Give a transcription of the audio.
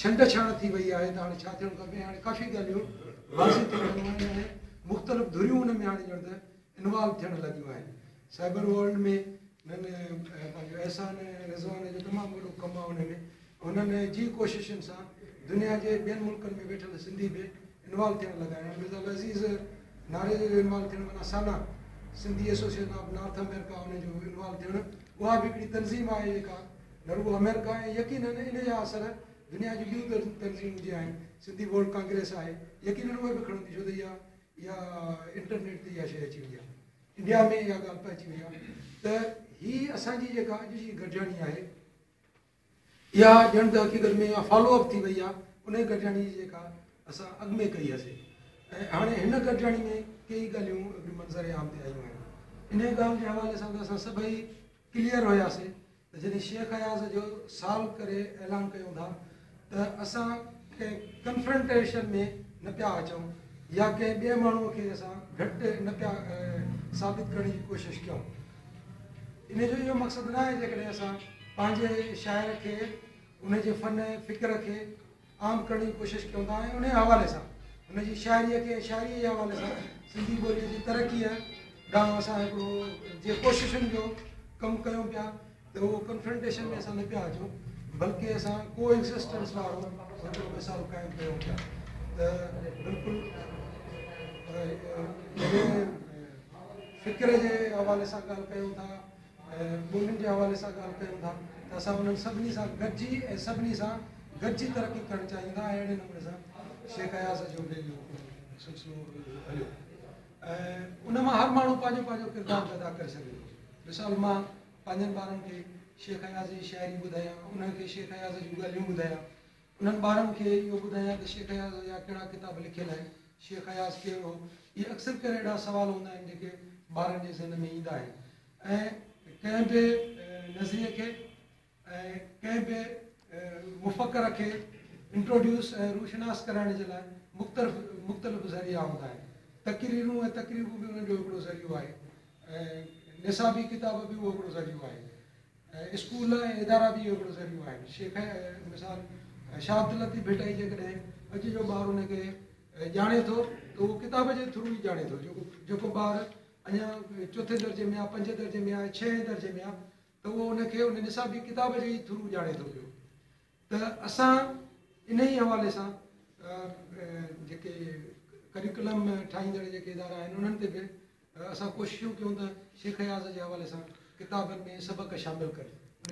छंड छाण थी वई आहे त हाणे छा थियणु खपे। हाणे काफ़ी ॻाल्हियूं वाज़ी थी वियूं आहिनि ऐं मुख़्तलिफ़ धुरियूं हुन में हाणे ॼण त इन्वॉल्व थियणु लॻियूं आहिनि। साइबर वर्ल्ड में हिननि पंहिंजो अहसान रिज़वान जो तमामु वॾो कमु आहे। हुन में हुननि जी कोशिशुनि सां दुनिया जे ॿियनि मुल्कनि में वेठल सिंधी बि इन्वॉल्व थियणु लॻा आहिनि। मिर्ज़ा अज़ीज़ नारे जो इन्वॉल्व थियणु माना साना Sindhi association of north America हुनजो इन्वॉल्व थियणु, उहा बि हिकिड़ी तनज़ीम आहे जेका न रुॻो अमेरिका ऐं यकीनन इन जा असर दुनिया जी ॿियूं तनज़ीमूं जी आहिनि। सिंधी वर्ल्ड कांग्रेस आहे, यकीनन उहे बि खणंदी, छो त इहा इंटरनेट ते इहा शइ अची वई आहे, इंडिया में इहा ॻाल्हि पइजी वई आहे। त हीअ असांजी जेका अॼु जी गॾिजाणी आहे इहा ॼण त हक़ीक़त में इहा फॉलोअप थी वई आहे उन गॾिजाणी जी जेका असां अॻु में कई हुआसीं। ऐं हाणे हिन गॾिजाणी में कई ॻाल्हियूं मंज़र आम ते आयूं आहिनि। इन ॻाल्हि जे हवाले सां त असां सभई क्लियर हुयासीं त जॾहिं शेख अयाज़ जो साल करे ऐलान कयूं था त असां कंहिं कंफ्रंटेशन में न पिया अचूं या कंहिं ॿिए माण्हूअ खे असां घटि न पिया साबित करण जी कोशिशि कयूं। इन जो इहो मक़सदु न आहे जेकॾहिं असां पंहिंजे शाइर खे उनजे फ़न फ़िक्र खे आम करण जी कोशिशि कयूं था ऐं उन हवाले सां उनजी शाइरीअ खे शाइरीअ जे हवाले सां सिंधी ॿोलीअ जी तरक़ीअ ॾांहुं असां हिकिड़ो जे कोशिशुनि जो कमु कयूं पिया त उहो कंफ्रंटेशन में असां न पिया अचूं, बल्कि असां को एक्ज़िस्टेंस वारो हिकिड़ो मिसाल क़ाइमु कयूं पिया। त बिल्कुलु फ़िक्र जे हवाले सां ॻाल्हि कयूं था, ॿोलियुनि जे हवाले सां ॻाल्हि कयूं था त असां उन्हनि सभिनी सां गॾिजी ऐं सभिनी सां गॾिजी तरक़ी करणु चाहींदा ऐं अहिड़े नमूने सां शेख अयाज़ जो बि सिलसिलो हलियो। ऐं उन मां हर माण्हू पंहिंजो पंहिंजो किरदारु अदा करे सघे थो। मिसाल मां पंहिंजनि ॿारनि खे शेख अयाज़ जी शाइरी ॿुधायां, उन्हनि खे शेख अयाज़ जूं ॻाल्हियूं ॿुधायां, उन्हनि ॿारनि खे इहो ॿुधायां त शेख अयाज़ जा कहिड़ा किताब लिखियलु आहिनि, शेख अयाज़ कहिड़ो हो। इहे अक्सर करे अहिड़ा सुवाल हूंदा आहिनि जेके ॿारनि जे ज़हन में ईंदा आहिनि ऐं कंहिं बि नज़रिए खे ऐं कंहिं बि मुफ़क्कर खे इंट्रोड्यूस ऐं रूशनास कराइण जे लाइ मुख़्तलिफ़ ज़रिया हूंदा आहिनि। तक़रीरूं ऐं तक़रीबूं बि उन्हनि जो हिकिड़ो ज़रियो आहे ऐं निसाबी किताब बि उहो हिकिड़ो ज़रियो आहे ऐं स्कूल ऐं इदारा बि इहो हिकिड़ो ज़रियो आहे। शेख मिसाल शाह अब्दुल लतीफ़ भिटाई जेकॾहिं अॼु जो ॿारु हुनखे ॼाणे थो त उहो किताब जे थ्रू ई ॼाणे थो। जेको ॿारु अञा चोथे दर्जे में आहे, 5 दर्जे में आहे, 6 दर्जे में आहे त उहो हुनखे उन निसाबी किताब जे ई थ्रू ॼाणे थो पियो। त असां इन ई हवाले सां जेके करिकुलम ठाहींदड़ जेके इदारा आहिनि उन्हनि ते बि असां कोशिशूं कयूं त शेख अयाज़ जे हवाले सां किताबनि में सबक़ शामिलु करियूं।